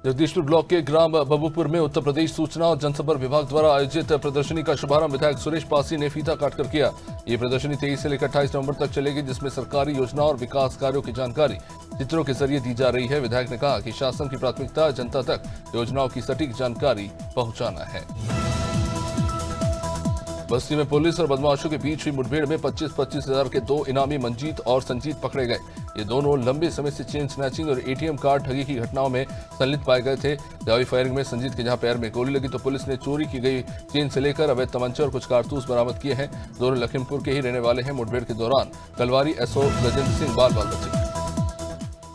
Jagdishpur block के ग्राम बबूपुर में उत्तर प्रदेश सूचना और जनसंपर्क विभाग द्वारा आयोजित प्रदर्शनी का शुभारंभ विधायक सुरेश पासी ने फीता काटकर किया। ये प्रदर्शनी 23 से लेकर 28 नवंबर तक चलेगी, जिसमें सरकारी योजनाओं और विकास कार्यों की जानकारी चित्रों के जरिए दी जा रही है। विधायक ने कहा कि शासन की प्राथमिकता जनता तक योजनाओं की सटीक जानकारी पहुंचाना है। बस्ती में पुलिस और बदमाशों के बीच हुई मुठभेड़ में 25-25 हजार के दो इनामी मंजीत और संजीत पकड़े गए। ये दोनों लंबे समय से चेन स्नैचिंग और एटीएम कार्ड ठगी की घटनाओं में संलिप्त पाए गए थे। जवाबी फायरिंग में संजीत के जहां पैर में गोली लगी तो पुलिस ने चोरी की गई चेन से लेकर अवैध तमंचा और कुछ कारतूस बरामद किए हैं। दोनों लखीमपुर के ही रहने वाले हैं। मुठभेड़ के दौरान कलवारी एसओ गजेंद्र सिंह बाल बचे।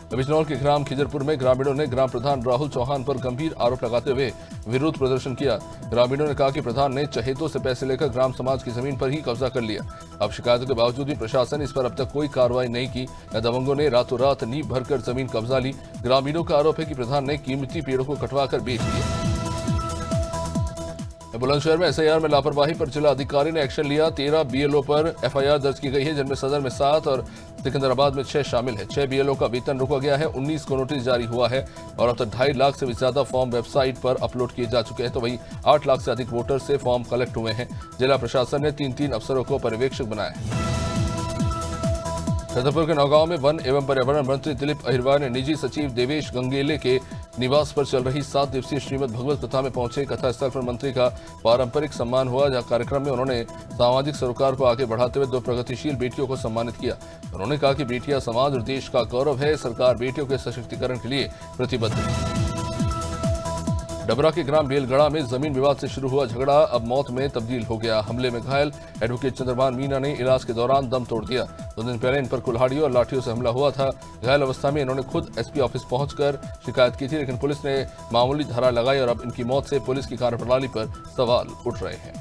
बिजनौर के ग्राम खिजरपुर में ग्रामीणों ने ग्राम प्रधान राहुल चौहान पर गंभीर आरोप लगाते हुए विरोध प्रदर्शन किया। ग्रामीणों ने कहा कि प्रधान ने चहेतों से पैसे लेकर ग्राम समाज की जमीन पर ही कब्जा कर लिया। अब शिकायतों के बावजूद भी प्रशासन इस पर अब तक कोई कार्रवाई नहीं की। दबंगों ने रातों रात नींव भरकर जमीन कब्जा ली। ग्रामीणों का आरोप है कि प्रधान ने कीमती पेड़ों को कटवाकर बेच दिया। बुलंदशहर में एसआईआर में लापरवाही पर जिला अधिकारी ने एक्शन लिया। 13 बीएलओ पर एफआईआर दर्ज की गई है, जिनमें सदर में 7 और सिकंदराबाद में 6 शामिल है। 6 बीएलओ का वेतन रोका गया है। 19 को नोटिस जारी हुआ है और अब तक 2.5 लाख से भी ज्यादा फॉर्म वेबसाइट पर अपलोड किए जा चुके हैं। तो वहीं 8 लाख से अधिक वोटर से फॉर्म कलेक्ट हुए हैं। जिला प्रशासन ने 3 अफसरों को पर्यवेक्षक बनाया है। छतरपुर के नौगांव में वन एवं पर्यावरण मंत्री दिलीप अहिरवार ने निजी सचिव देवेश गंगेले के निवास पर चल रही 7 दिवसीय श्रीमद् भगवत कथा में पहुंचे। कथा स्थल पर मंत्री का पारंपरिक सम्मान हुआ, जहां कार्यक्रम में उन्होंने सामाजिक सरोकार को आगे बढ़ाते हुए 2 प्रगतिशील बेटियों को सम्मानित किया। उन्होंने कहा कि बेटियां समाज और देश का गौरव है। सरकार बेटियों के सशक्तिकरण के लिए प्रतिबद्ध है। डबरा के ग्राम बेलगड़ा में जमीन विवाद से शुरू हुआ झगड़ा अब मौत में तब्दील हो गया। हमले में घायल एडवोकेट चंद्रभान मीना ने इलाज के दौरान दम तोड़ दिया। 2 दिन पहले इन पर कुल्हाड़ियों और लाठियों से हमला हुआ था। घायल अवस्था में इन्होंने खुद एसपी ऑफिस पहुंचकर शिकायत की थी, लेकिन पुलिस ने मामूली धारा लगाई और अब इनकी मौत से पुलिस की कार्यप्रणाली पर सवाल उठ रहे हैं।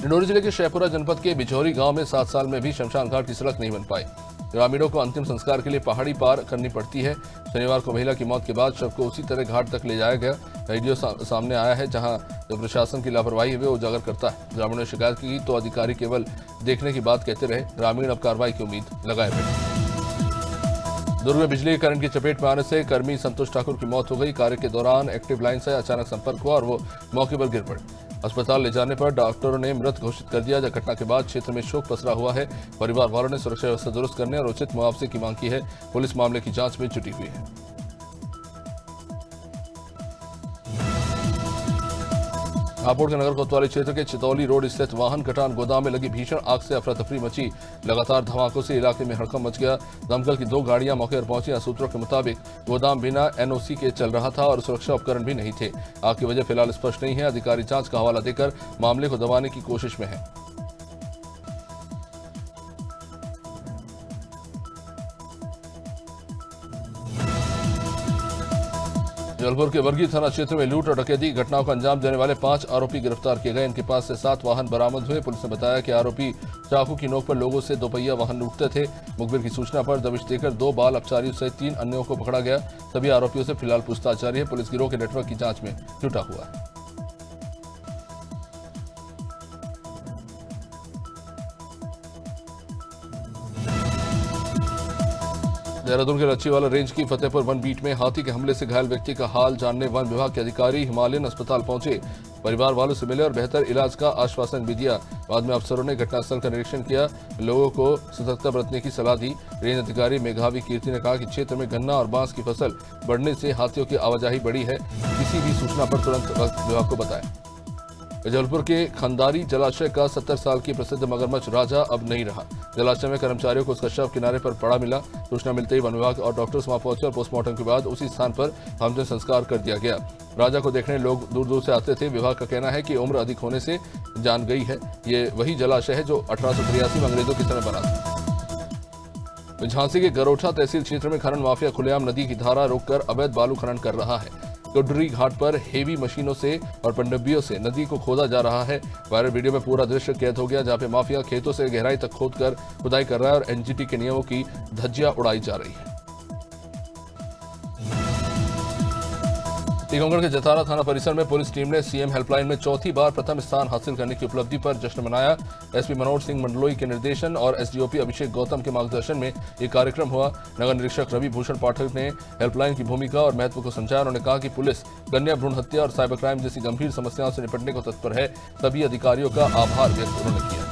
डिंडोरी जिले के शहपुरा जनपद के बिझौरी गांव में 7 साल में भी शमशान घाट की सड़क नहीं बन पाई। ग्रामीणों को अंतिम संस्कार के लिए पहाड़ी पार करनी पड़ती है। शनिवार को महिला की मौत के बाद शव को उसी तरह घाट तक ले जाया गया। वीडियो सामने आया है, जहां जो प्रशासन की लापरवाही है वे उजागर करता है। ग्रामीणों ने शिकायत की तो अधिकारी केवल देखने की बात कहते रहे। ग्रामीण अब कार्रवाई की उम्मीद लगाए बैठे। दुर्ग में बिजली करंट की चपेट में आने से कर्मी संतोष ठाकुर की मौत हो गई। कार्य के दौरान एक्टिव लाइन से अचानक संपर्क हुआ और वो मौके पर गिर पड़े। अस्पताल ले जाने पर डॉक्टरों ने मृत घोषित कर दिया। घटना के बाद क्षेत्र में शोक पसरा हुआ है। परिवार वालों ने सुरक्षा व्यवस्था दुरुस्त करने और उचित मुआवजे की मांग की है। पुलिस मामले की जांच में जुटी हुई है। हापुड़ के नगर कोतवाली क्षेत्र के चितौली रोड स्थित वाहन कटान गोदाम में लगी भीषण आग से अफरा तफरी मची। लगातार धमाकों से इलाके में हड़कंप मच गया। दमकल की 2 गाड़ियां मौके पर पहुंची। सूत्रों के मुताबिक गोदाम बिना एनओसी के चल रहा था और सुरक्षा उपकरण भी नहीं थे। आग की वजह फिलहाल स्पष्ट नहीं है। अधिकारी जांच का हवाला देकर मामले को दबाने की कोशिश में है। जबलपुर के वर्गी थाना क्षेत्र में लूट और डकैती घटनाओं को अंजाम देने वाले 5 आरोपी गिरफ्तार किए गए। इनके पास से 7 वाहन बरामद हुए। पुलिस ने बताया कि आरोपी चाकू की नोक पर लोगों से 2 पहिया वाहन लूटते थे। मुखबिर की सूचना पर दबिश देकर 2 बाल अपचारियों सहित 3 अन्यों को पकड़ा गया। सभी आरोपियों से फिलहाल पूछताछ जारी है। पुलिस गिरोह के नेटवर्क की जांच में जुटा हुआ है। देहरादून के लच्छीवाला रेंज की फतेहपुर वन बीट में हाथी के हमले से घायल व्यक्ति का हाल जानने वन विभाग के अधिकारी हिमालयन अस्पताल पहुंचे। परिवार वालों से मिले और बेहतर इलाज का आश्वासन भी दिया। बाद में अफसरों ने घटनास्थल का निरीक्षण किया। लोगों को सतर्कता बरतने की सलाह दी। रेंज अधिकारी मेघावी कीर्ति ने कहा कि क्षेत्र में गन्ना और बांस की फसल बढ़ने से हाथियों की आवाजाही बढ़ी है। किसी भी सूचना पर तुरंत विभाग को बताएं। जबलपुर के खंदारी जलाशय का 70 साल की प्रसिद्ध मगरमच्छ राजा अब नहीं रहा। जलाशय में कर्मचारियों को उसका शव किनारे पर पड़ा मिला। सूचना मिलते ही वन विभाग और डॉक्टर्स वहां पहुंचे और पोस्टमार्टम के बाद उसी स्थान पर अंतिम संस्कार कर दिया गया। राजा को देखने लोग दूर दूर से आते थे। विभाग का कहना है कि उम्र अधिक होने से जान गई है। ये वही जलाशय है जो 1883 में अंग्रेजों के समय बना था। झांसी के गरोठा तहसील क्षेत्र में खनन माफिया खुलेआम नदी की धारा रोककर अवैध बालू खनन कर रहा है। कुडरी घाट पर हेवी मशीनों से और पनडब्बियों से नदी को खोदा जा रहा है। वायरल वीडियो में पूरा दृश्य कैद हो गया, जहां पे माफिया खेतों से गहराई तक खोदकर खुदाई कर रहा है और एनजीटी के नियमों की धज्जियां उड़ाई जा रही है। टीकमगढ़ के जतारा थाना परिसर में पुलिस टीम ने सीएम हेल्पलाइन में चौथी बार प्रथम स्थान हासिल करने की उपलब्धि पर जश्न मनाया। एसपी मनोज सिंह मंडलोई के निर्देशन और एसडीओपी अभिषेक गौतम के मार्गदर्शन में ये कार्यक्रम हुआ। नगर निरीक्षक रवि भूषण पाठक ने हेल्पलाइन की भूमिका और महत्व को समझाया। उन्होंने कहा कि पुलिस कन्या भ्रूण हत्या और साइबर क्राइम जैसी गंभीर समस्याओं से निपटने को तत्पर है। सभी अधिकारियों का आभार व्यक्त उन्होंने किया।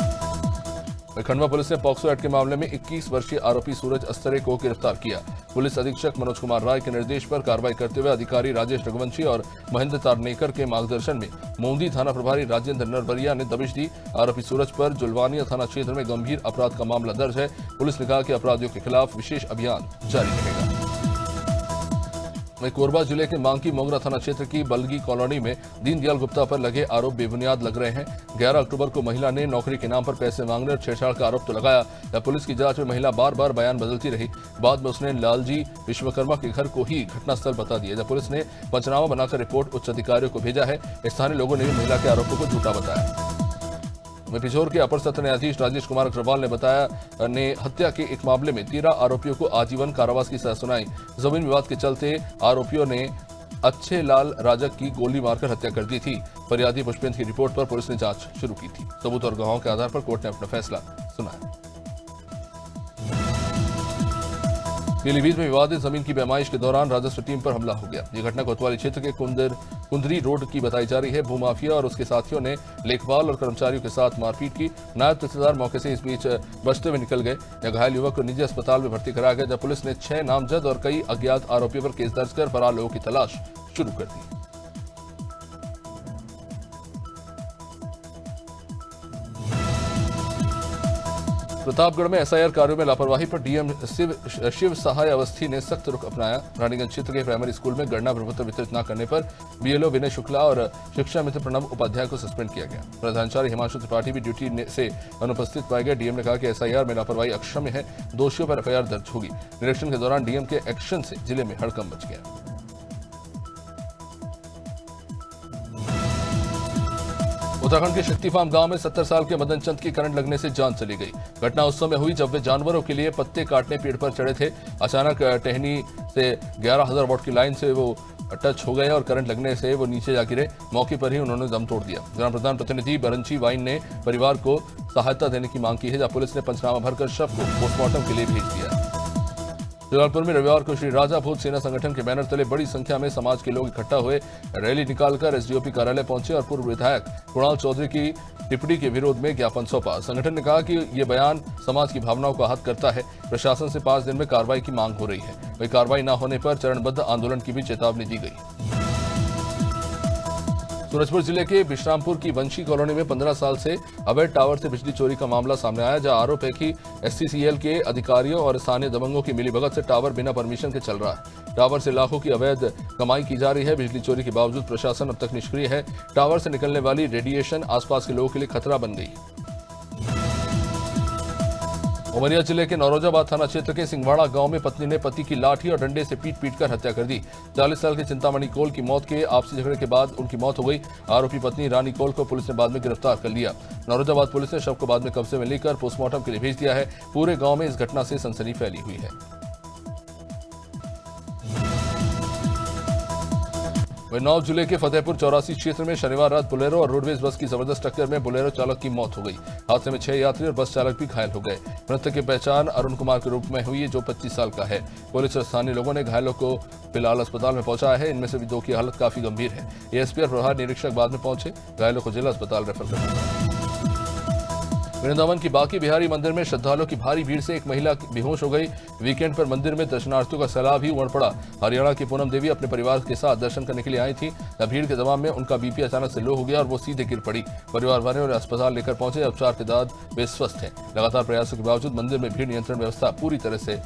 खंडवा पुलिस ने पॉक्सो एक्ट के मामले में 21 वर्षीय आरोपी सूरज अस्तरे को गिरफ्तार किया। पुलिस अधीक्षक मनोज कुमार राय के निर्देश पर कार्रवाई करते हुए अधिकारी राजेश रघुवंशी और महेंद्र तारनेकर के मार्गदर्शन में मोंदी थाना प्रभारी राजेंद्र नरवरिया ने दबिश दी। आरोपी सूरज पर जुलवानिया थाना क्षेत्र में गंभीर अपराध का मामला दर्ज है। पुलिस ने कहा कि अपराधियों के खिलाफ विशेष अभियान जारी रहेगा। वहीं कोरबा जिले के मांकी मोगरा थाना क्षेत्र की बलगी कॉलोनी में दीनदयाल गुप्ता पर लगे आरोप बेबुनियाद लग रहे हैं। 11 अक्टूबर को महिला ने नौकरी के नाम पर पैसे मांगने और छेड़छाड़ का आरोप तो लगाया। जब पुलिस की जांच में महिला बार बार बयान बदलती रही। बाद में उसने लालजी विश्वकर्मा के घर को ही घटनास्थल बता दिया। जब पुलिस ने पंचनामा बनाकर रिपोर्ट उच्च अधिकारियों को भेजा है। स्थानीय लोगों ने भी महिला के आरोपों को झूठा बताया। पिछोर के अपर सत्र न्यायाधीश राजेश कुमार अग्रवाल ने बताया ने हत्या के एक मामले में 13 आरोपियों को आजीवन कारावास की सजा सुनाई। जमीन विवाद के चलते आरोपियों ने अच्छे लाल राजक की गोली मारकर हत्या कर दी थी। फरियादी पुष्पेंद्र की रिपोर्ट पर पुलिस ने जांच शुरू की थी। सबूत और गवाहों के आधार पर कोर्ट ने अपना फैसला सुनाया। पीलीभीत में विवादित जमीन की पैमाइश के दौरान राजस्व टीम पर हमला हो गया। यह घटना कोतवाली क्षेत्र के कुंदरी रोड की बताई जा रही है। भूमाफिया और उसके साथियों ने लेखपाल और कर्मचारियों के साथ मारपीट की। नायब तहसीलदार मौके से इस बीच बचते हुए निकल गए। यह घायल युवक को निजी अस्पताल में भर्ती कराया गया, जब पुलिस ने 6 नामजद और कई अज्ञात आरोपियों पर केस दर्ज कर फरार लोगों की तलाश शुरू कर दी। प्रतापगढ़ में एसआईआर कार्यों में लापरवाही पर डीएम शिव सहाय अवस्थी ने सख्त रुख अपनाया। रानीगंज क्षेत्र के प्राइमरी स्कूल में गणना प्रपत्र वितरित न करने पर बीएलओ विनय शुक्ला और शिक्षा मित्र प्रणब उपाध्याय को सस्पेंड किया गया। प्रधानाचार्य हिमांशु त्रिपाठी भी ड्यूटी से अनुपस्थित पाए गए। डीएम ने कहा कि एसआईआर में लापरवाही अक्षम्य है। दोषियों पर एफआईआर दर्ज होगी। निरीक्षण के दौरान डीएम के एक्शन से जिले में हड़कंप मच गया। उत्तराखंड के शक्ति फार्म गांव में 70 साल के मदन चंद की करंट लगने से जान चली गई। घटना उस समय हुई जब वे जानवरों के लिए पत्ते काटने पेड़ पर चढ़े थे। अचानक टहनी से 11,000 वॉट की लाइन से वो टच हो गए और करंट लगने से वो नीचे जा गिरे। मौके पर ही उन्होंने दम तोड़ दिया। ग्राम प्रधान प्रतिनिधि बरंची वाइन ने परिवार को सहायता देने की मांग की है, जब पुलिस ने पंचनामा भरकर शव को पोस्टमार्टम के लिए भेज दिया। जलालपुर में रविवार को श्री राजा भोज सेना संगठन के बैनर तले बड़ी संख्या में समाज के लोग इकट्ठा हुए। रैली निकालकर एसडीओपी कार्यालय पहुंचे और पूर्व विधायक कुणाल चौधरी की टिप्पणी के विरोध में ज्ञापन सौंपा। संगठन ने कहा कि ये बयान समाज की भावनाओं को आहत करता है। प्रशासन से 5 दिन में कार्रवाई की मांग हो रही है। वही कार्रवाई न होने पर चरणबद्ध आंदोलन की भी चेतावनी दी गई। सूरजपुर जिले के विश्रामपुर की वंशी कॉलोनी में 15 साल से अवैध टावर से बिजली चोरी का मामला सामने आया, जहां आरोप है कि एससीसीएल के अधिकारियों और स्थानीय दबंगों की मिलीभगत से टावर बिना परमिशन के चल रहा है। टावर से लाखों की अवैध कमाई की जा रही है। बिजली चोरी के बावजूद प्रशासन अब तक निष्क्रिय है। टावर से निकलने वाली रेडिएशन आसपास के लोगों के लिए खतरा बन गई। उमरिया जिले के नौरोजाबाद थाना क्षेत्र के सिंगवाड़ा गांव में पत्नी ने पति की लाठी और डंडे से पीट कर हत्या कर दी। 40 साल के चिंतामणि कोल की मौत के आपसी झगड़े के बाद उनकी मौत हो गई। आरोपी पत्नी रानी कोल को पुलिस ने बाद में गिरफ्तार कर लिया। नौरोजाबाद पुलिस ने शव को बाद में कब्जे में लेकर पोस्टमार्टम के लिए भेज दिया है। पूरे गांव में इस घटना से सनसनी फैली हुई है। नौ जिले के फतेहपुर 84 क्षेत्र में शनिवार रात बोलेरो और रोडवेज बस की जबरदस्त टक्कर में बोलेरो चालक की मौत हो गई। हादसे में 6 यात्री और बस चालक भी घायल हो गए। मृतक की पहचान अरुण कुमार के रूप में हुई है, जो 25 साल का है। पुलिस और स्थानीय लोगों ने घायलों को फिलहाल अस्पताल में पहुंचाया है। इनमें से भी 2 की हालत काफी गंभीर है। एएसपी और प्रभारी निरीक्षक बाद में पहुंचे। घायलों को जिला अस्पताल रेफर कर दिया। वृंदावन की बाकी बिहारी मंदिर में श्रद्धालुओं की भारी भीड़ से एक महिला बेहोश हो गई। वीकेंड पर मंदिर में दर्शनार्थियों का सैलाब ही उमड़ पड़ा। हरियाणा की पूनम देवी अपने परिवार के साथ दर्शन करने के लिए आई थी। भीड़ के दबाव में उनका बीपी अचानक से लो हो गया और वो सीधे गिर पड़ी। परिवार वाले उन्हें अस्पताल लेकर पहुंचे। उपचार के बाद वे स्वस्थ हैं। लगातार प्रयासों के बावजूद मंदिर में भीड़ नियंत्रण व्यवस्था पूरी तरह से।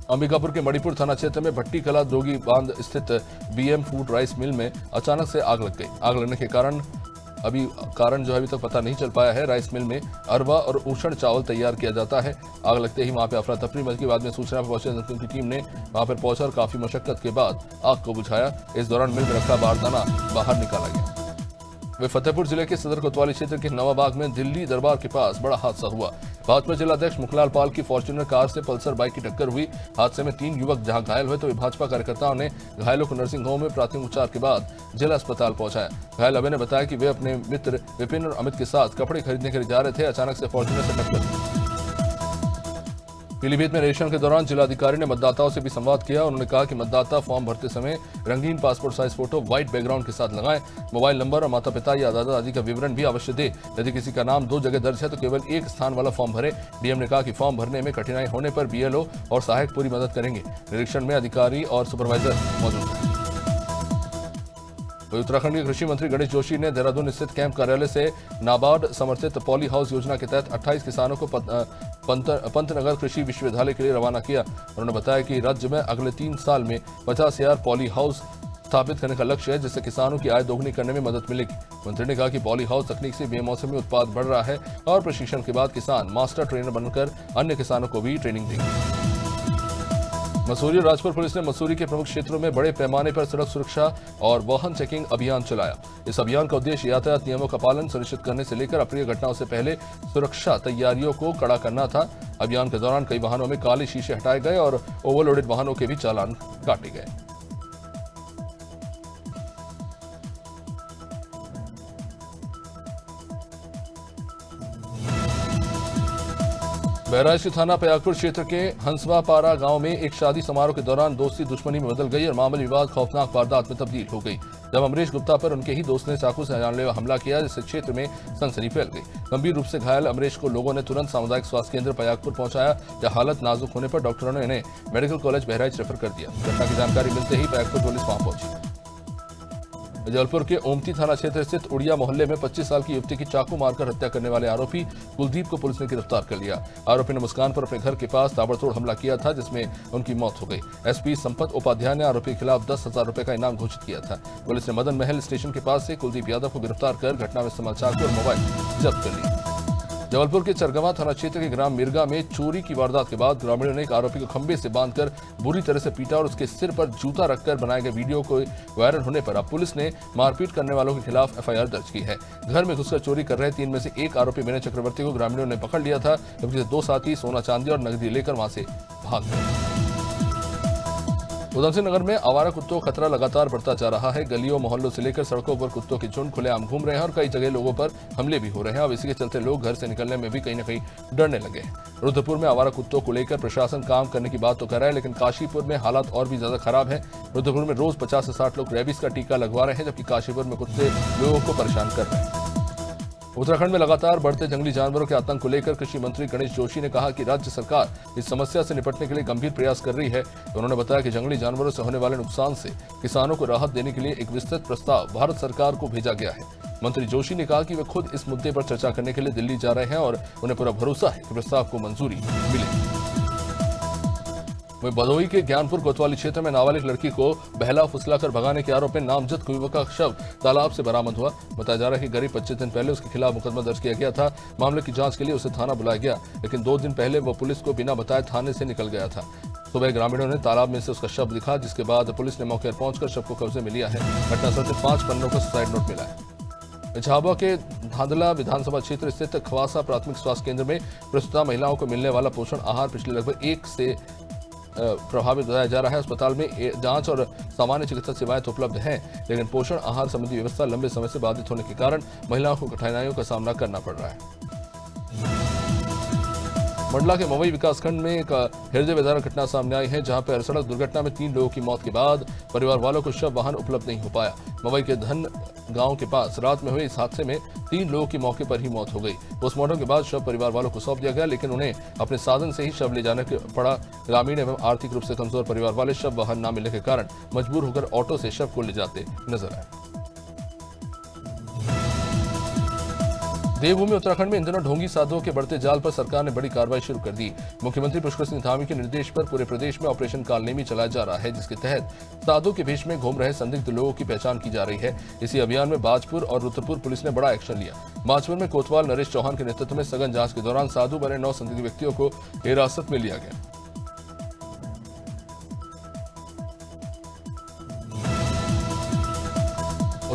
अंबिकापुर के मणिपुर थाना क्षेत्र में भट्टी कला जोगी बांध स्थित बीएम फूड राइस मिल में अचानक से आग लग गई। आग लगने के कारण अभी तक पता नहीं चल पाया है। राइस मिल में अरवा और उषण चावल तैयार किया जाता है। आग लगते ही वहां पर अफरा तफरी मच गई। बाद में सूचना पर पहुंचे दमकल की टीम ने वहां पर पहुंचकर काफी मशक्कत के बाद आग को बुझाया। इस दौरान मिल में रखा बारदाना बाहर निकाला गया। वे फतेहपुर जिले के सदर कोतवाली क्षेत्र के नवाबाग में दिल्ली दरबार के पास बड़ा हादसा हुआ। भाजपा जिलाध्यक्ष मुखलाल पाल की फॉर्च्यूनर कार से पल्सर बाइक की टक्कर हुई। हादसे में 3 युवक जहां घायल हुए तो भाजपा कार्यकर्ताओं ने घायलों को नर्सिंग होम में प्राथमिक उपचार के बाद जिला अस्पताल पहुंचाया। घायल अभय ने बताया कि वे अपने मित्र विपिन और अमित के साथ कपड़े खरीदने के लिए जा रहे थे। अचानक से फॉर्च्यूनर से टक्कर। पीलीभीत में रजिस्ट्रेशन के दौरान जिलाधिकारी ने मतदाताओं से भी संवाद किया। उन्होंने कहा कि मतदाता फॉर्म भरते समय रंगीन passport size photo white background के साथ लगाएं। मोबाइल नंबर और माता पिता या दादा दादी का विवरण भी अवश्य दे। यदि किसी का नाम 2 जगह दर्ज है तो केवल एक स्थान वाला फॉर्म भरे। डीएम ने कहा कि फॉर्म भरने में कठिनाई होने पर बीएलओ और सहायक पूरी मदद करेंगे। निरीक्षण में अधिकारी और सुपरवाइजर मौजूद हैं। उत्तराखंड के कृषि मंत्री गणेश जोशी ने देहरादून स्थित कैंप कार्यालय से नाबार्ड समर्थित पॉली हाउस योजना के तहत 28 किसानों को पंतनगर कृषि विश्वविद्यालय के लिए रवाना किया। उन्होंने बताया कि राज्य में अगले 3 साल में 50,000 पॉली हाउस स्थापित करने का लक्ष्य है, जिससे किसानों की आय दोगुनी करने में मदद मिलेगी। मंत्री ने कहा कि पॉली हाउस तकनीक से बेमौसमी उत्पाद बढ़ रहा है और प्रशिक्षण के बाद किसान मास्टर ट्रेनर बनकर अन्य किसानों को भी ट्रेनिंग देंगे। मसूरी और राजपुर पुलिस ने मसूरी के प्रमुख क्षेत्रों में बड़े पैमाने पर सड़क सुरक्षा और वाहन चेकिंग अभियान चलाया। इस अभियान का उद्देश्य यातायात नियमों का पालन सुनिश्चित करने से लेकर अप्रिय घटनाओं से पहले सुरक्षा तैयारियों को कड़ा करना था। अभियान के दौरान कई वाहनों में काले शीशे हटाए गए और ओवरलोडेड वाहनों के भी चालान काटे गए। बहराइच के थाना पयागपुर क्षेत्र के हंसवापारा गांव में एक शादी समारोह के दौरान दोस्ती दुश्मनी में बदल गई और मामूली विवाद खौफनाक वारदात में तब्दील हो गई, जब अमरीश गुप्ता पर उनके ही दोस्त ने चाकू से जानलेवा हमला किया, जिससे क्षेत्र में सनसनी फैल गई। गंभीर रूप से घायल अमरीश को लोगों ने तुरंत सामुदायिक स्वास्थ्य केंद्र पयागपुर पहुंचाया, जहां हालत नाजुक होने पर डॉक्टरों ने इन्हें मेडिकल कॉलेज बहराइच रेफर कर दिया। घटना की जानकारी मिलते ही पयागपुर पुलिस वहां पहुंची। जबलपुर के ओमती थाना क्षेत्र स्थित उड़िया मोहल्ले में 25 साल की युवती की चाकू मारकर हत्या करने वाले आरोपी कुलदीप को पुलिस ने गिरफ्तार कर लिया। आरोपी ने मुस्कान पर अपने घर के पास ताबड़तोड़ हमला किया था, जिसमें उनकी मौत हो गई। एसपी संपत उपाध्याय ने आरोपी के खिलाफ 10,000 रुपए का इनाम घोषित किया था। पुलिस ने मदन महल स्टेशन के पास से कुलदीप यादव को गिरफ्तार कर घटना में इस्तेमाल चाकू और मोबाइल जब्त कर लिया। जबलपुर के चरगवा थाना क्षेत्र के ग्राम मिर्गा में चोरी की वारदात के बाद ग्रामीणों ने एक आरोपी को खंभे से बांधकर बुरी तरह से पीटा और उसके सिर पर जूता रखकर बनाए गए वीडियो को वायरल होने पर अब पुलिस ने मारपीट करने वालों के खिलाफ एफआईआर दर्ज की है। घर में घुसकर चोरी कर रहे 3 में से एक आरोपी विनय चक्रवर्ती को ग्रामीणों ने पकड़ लिया था, जबकि 2 साथी सोना चांदी और नकदी लेकर वहां से भाग गए। उधमसिंह नगर में आवारा कुत्तों का खतरा लगातार बढ़ता जा रहा है। गलियों मोहल्लों से लेकर सड़कों पर कुत्तों के झुंड खुलेआम घूम रहे हैं और कई जगह लोगों पर हमले भी हो रहे हैं। अब इसी के चलते लोग घर से निकलने में भी कहीं न कहीं डरने लगे हैं। रुद्रपुर में आवारा कुत्तों को लेकर प्रशासन काम करने की बात तो कर रहा है, लेकिन काशीपुर में हालात और भी ज्यादा खराब है। रुद्रपुर में रोज 50 से 60 लोग रेबीज का टीका लगवा रहे हैं, जबकि काशीपुर में कुत्ते लोगों को परेशान कर रहे हैं। उत्तराखंड में लगातार बढ़ते जंगली जानवरों के आतंक को लेकर कृषि मंत्री गणेश जोशी ने कहा कि राज्य सरकार इस समस्या से निपटने के लिए गंभीर प्रयास कर रही है। उन्होंने बताया कि जंगली जानवरों से होने वाले नुकसान से किसानों को राहत देने के लिए एक विस्तृत प्रस्ताव भारत सरकार को भेजा गया है। मंत्री जोशी ने कहा कि वे खुद इस मुद्दे पर चर्चा करने के लिए दिल्ली जा रहे हैं और उन्हें पूरा भरोसा है कि प्रस्ताव को मंजूरी मिलेगी। वहीं भदोही के ज्ञानपुर कोतवाली क्षेत्र में नाबालिग लड़की को बहला फुसलाकर भगाने के आरोप में नामजद युवक का शव तालाब से बरामद हुआ। बताया जा रहा है कि करीब 25 दिन पहले उसके खिलाफ मुकदमा दर्ज किया गया था। मामले की जांच के लिए उसे थाना बुलाया गया, लेकिन 2 दिन पहले वो पुलिस को बिना बताए थाने से निकल गया था। सुबह ग्रामीणों ने तालाब में से उसका शव दिखा, जिसके बाद पुलिस ने मौके पर पहुंचकर शव को कब्जे में लिया है। घटनास्थल से 5 पन्नों का सुसाइड नोट मिला है। झाबुआ के धांधला विधानसभा क्षेत्र स्थित खवासा प्राथमिक स्वास्थ्य केंद्र में प्रसूता महिलाओं को मिलने वाला पोषण आहार पिछले लगभग 1 से प्रभावित बताया जा रहा है। अस्पताल में जांच और सामान्य चिकित्सा सेवाएं तो उपलब्ध हैं, लेकिन पोषण आहार संबंधी व्यवस्था लंबे समय से बाधित होने के कारण महिलाओं को कठिनाइयों का सामना करना पड़ रहा है। मंडला के मवई विकासखंड में एक हृदय विदारक घटना सामने आई है, जहां पर सड़क दुर्घटना में 3 लोगों की मौत के बाद परिवार वालों को शव वाहन उपलब्ध नहीं हो पाया। मवई के धन गांव के पास रात में हुए इस हादसे में 3 लोगों की मौके पर ही मौत हो गई। पोस्टमार्टम के बाद शव परिवार वालों को सौंप दिया गया, लेकिन उन्हें अपने साधन से ही शव ले जाने पड़ा। ग्रामीण एवं आर्थिक रूप से कमजोर परिवार वाले शव वाहन न मिलने के कारण मजबूर होकर ऑटो से शव को ले जाते नजर आए। देवभूमि उत्तराखंड में इन दिनों ढोंगी साधुओं के बढ़ते जाल पर सरकार ने बड़ी कार्रवाई शुरू कर दी। मुख्यमंत्री पुष्कर सिंह धामी के निर्देश पर पूरे प्रदेश में ऑपरेशन कालनेमी चलाया जा रहा है, जिसके तहत साधु के भेष में घूम रहे संदिग्ध लोगों की पहचान की जा रही है। इसी अभियान में बाजपुर और रुद्रपुर पुलिस ने बड़ा एक्शन लिया। बाजपुर में कोतवाल नरेश चौहान के नेतृत्व में सघन जांच के दौरान साधु बने 9 संदिग्ध व्यक्तियों को हिरासत में लिया गया।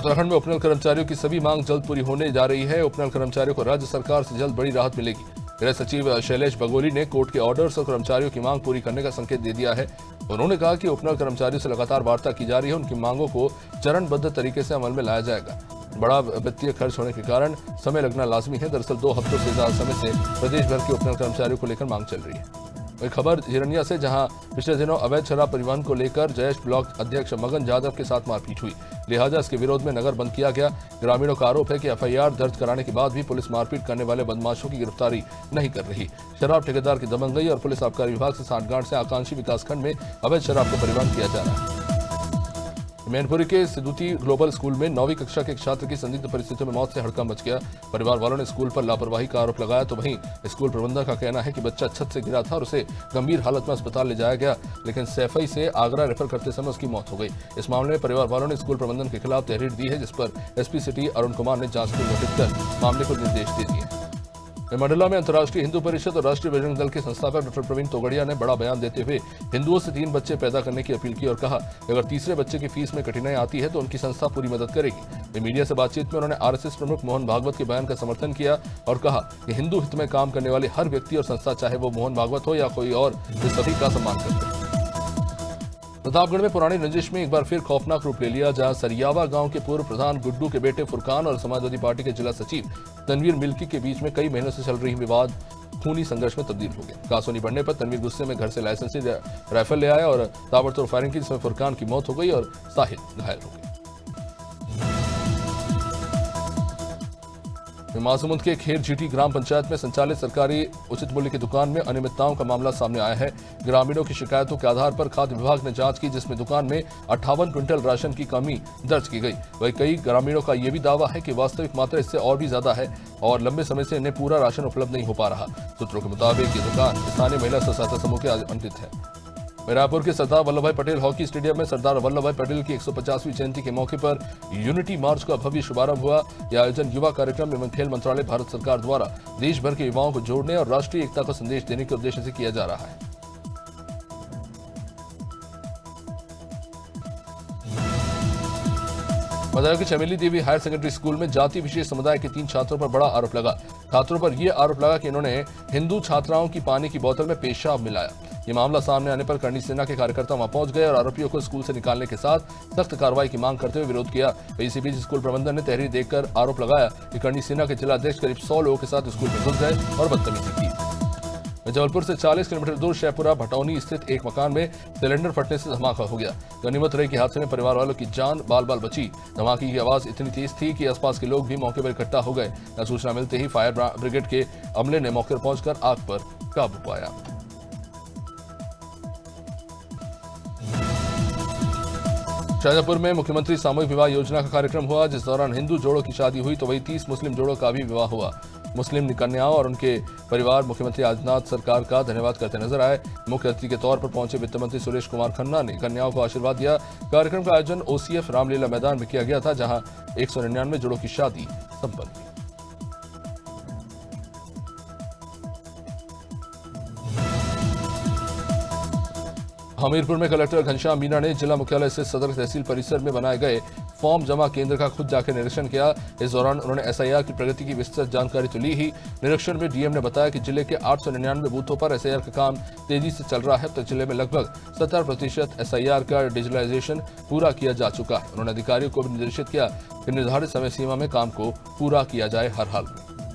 उत्तराखंड में उपनल कर्मचारियों की सभी मांग जल्द पूरी होने जा रही है। उपनल कर्मचारियों को राज्य सरकार से जल्द बड़ी राहत मिलेगी। गृह सचिव शैलेश बगोली ने कोर्ट के ऑर्डर्स और कर्मचारियों की मांग पूरी करने का संकेत दे दिया है। उन्होंने कहा कि उपनल कर्मचारियों से लगातार वार्ता की जा रही है। उनकी मांगों को चरणबद्ध तरीके से अमल में लाया जाएगा। बड़ा वित्तीय खर्च होने के कारण समय लगना लाजमी है। दरअसल 2 हफ्तों से ज्यादा समय से प्रदेश भर के उपनल कर्मचारियों को लेकर मांग चल रही है। वही खबर हिरनिया से, जहां पिछले दिनों अवैध शराब परिवहन को लेकर जयेश ब्लॉक अध्यक्ष मगन यादव के साथ मारपीट हुई, लिहाजा इसके विरोध में नगर बंद किया गया। ग्रामीणों का आरोप है कि एफआईआर दर्ज कराने के बाद भी पुलिस मारपीट करने वाले बदमाशों की गिरफ्तारी नहीं कर रही। शराब ठेकेदार की दबंगई और पुलिस आबकारी विभाग से सांठगांठ से आकांक्षी विकासखंड में अवैध शराब का परिवहन किया जा रहा है। मैनपुरी के सिद्धूती ग्लोबल स्कूल में 9वीं कक्षा के एक छात्र की संदिग्ध परिस्थितियों में मौत से हड़कंप मच गया। परिवार वालों ने स्कूल पर लापरवाही का आरोप लगाया, तो वहीं स्कूल प्रबंधक का कहना है कि बच्चा छत से गिरा था और उसे गंभीर हालत में अस्पताल ले जाया गया, लेकिन सैफई से आगरा रेफर करते समय उसकी मौत हो गई। इस मामले में परिवार वालों ने स्कूल प्रबंधन के खिलाफ तहरीर दी है, जिस पर एसपी सिटी अरुण कुमार ने जांच टीम गठित कर मामले को निर्देश दे दिए। मंडला में अंतर्राष्ट्रीय हिंदू परिषद और राष्ट्रीय बजरंग दल के संस्थापक डॉक्टर प्रवीण तोगड़िया ने बड़ा बयान देते हुए हिंदुओं से 3 बच्चे पैदा करने की अपील की और कहा कि अगर तीसरे बच्चे की फीस में कठिनाई आती है तो उनकी संस्था पूरी मदद करेगी। मीडिया से बातचीत में उन्होंने आरएसएस प्रमुख मोहन भागवत के बयान का समर्थन किया और कहा कि हिंदू हित में काम करने वाले हर व्यक्ति और संस्था, चाहे वो मोहन भागवत हो या कोई और, वे सभी का सम्मान करते हैं। प्रतापगढ़ में पुरानी रंजिश में एक बार फिर खौफनाक रूप ले लिया, जहां सरियावा गांव के पूर्व प्रधान गुड्डू के बेटे फुरकान और समाजवादी पार्टी के जिला सचिव तनवीर मिल्की के बीच में कई महीनों से चल रही विवाद खूनी संघर्ष में तब्दील हो गया। कासोनी बढ़ने पर तनवीर गुस्से में घर से लाइसेंसी राइफल ले आया और ताबड़तोड़ फायरिंग की, जिसमें फुरकान की मौत हो गई और साहिल घायल हो गया। मासूमुंद के खेर झीटी ग्राम पंचायत में संचालित सरकारी उचित मूल्य की दुकान में अनियमितताओं का मामला सामने आया है। ग्रामीणों की शिकायतों के आधार पर खाद्य विभाग ने जांच की, जिसमें दुकान में 58 क्विंटल राशन की कमी दर्ज की गई। वहीं कई ग्रामीणों का यह भी दावा है कि वास्तविक मात्रा इससे और भी ज्यादा है और लंबे समय से इन्हें पूरा राशन उपलब्ध नहीं हो पा रहा। सूत्रों के मुताबिक ये दुकान स्थानीय महिला स्व सहायता समूह के आवंटित है। रायपुर के सरदार वल्लभ भाई पटेल हॉकी स्टेडियम में सरदार वल्लभ भाई पटेल की 150वीं जयंती के मौके पर यूनिटी मार्च का भव्य शुभारंभ हुआ। यह आयोजन युवा कार्यक्रम एवं खेल मंत्रालय भारत सरकार द्वारा देश भर के युवाओं को जोड़ने और राष्ट्रीय एकता का संदेश देने के उद्देश्य से किया जा रहा है। बदायूं की चमेली देवी हायर सेकेंडरी स्कूल में जाति विशेष समुदाय के 3 छात्रों पर बड़ा आरोप लगा। छात्रों पर यह आरोप लगा कि इन्होंने हिंदू छात्राओं की पानी की बोतल में पेशाब मिलाया। ये मामला सामने आने पर करणी सेना के कार्यकर्ता वहां पहुंच गए और आरोपियों को स्कूल से निकालने के साथ सख्त कार्रवाई की मांग करते हुए विरोध किया। इसी बीच स्कूल प्रबंधन ने तहरीर देकर आरोप लगाया कि करणी सेना के जिला अध्यक्ष करीब 100 लोगों के साथ स्कूल में घुस गए और बदतमीजी की। जबलपुर से 40 किलोमीटर दूर शहपुरा भटौनी स्थित एक मकान में सिलेंडर फटने से धमाका हो गया। गनीमत रही कि हादसे में परिवार वालों की जान बाल बाल बची। धमाके की आवाज इतनी तेज थी कि आसपास के लोग भी मौके पर इकट्ठा हो गए। सूचना मिलते ही फायर ब्रिगेड के अमले ने मौके पर पहुंचकर आग पर काबू पाया। शाजापुर में मुख्यमंत्री सामूहिक विवाह योजना का कार्यक्रम हुआ, जिस दौरान हिंदू जोड़ों की शादी हुई तो वही 30 मुस्लिम जोड़ों का भी विवाह हुआ। मुस्लिम कन्याओं और उनके परिवार मुख्यमंत्री आदित्यनाथ सरकार का धन्यवाद करते नजर आए। मुख्य अतिथि के तौर पर पहुंचे वित्त मंत्री सुरेश कुमार खन्ना ने कन्याओं को आशीर्वाद दिया। कार्यक्रम का आयोजन ओसीएफ रामलीला मैदान में किया गया था, जहां 199 जोड़ों की शादी संपन्न हुई। हमीरपुर में कलेक्टर घनश्याम मीणा ने जिला मुख्यालय से सदर तहसील परिसर में बनाए गए फॉर्म जमा केंद्र का खुद जाकर निरीक्षण किया। इस दौरान उन्होंने एसआईआर की प्रगति की विस्तृत जानकारी तो ली ही। निरीक्षण में डीएम ने बताया कि जिले के 899 बूथों पर एसआईआर का काम तेजी से चल रहा है। अब तक जिले में लगभग 70% एसआईआर का डिजिटलाइजेशन पूरा किया जा चुका है। उन्होंने अधिकारियों को भी निर्देशित किया कि निर्धारित समय सीमा में काम को पूरा किया जाए हर हाल में।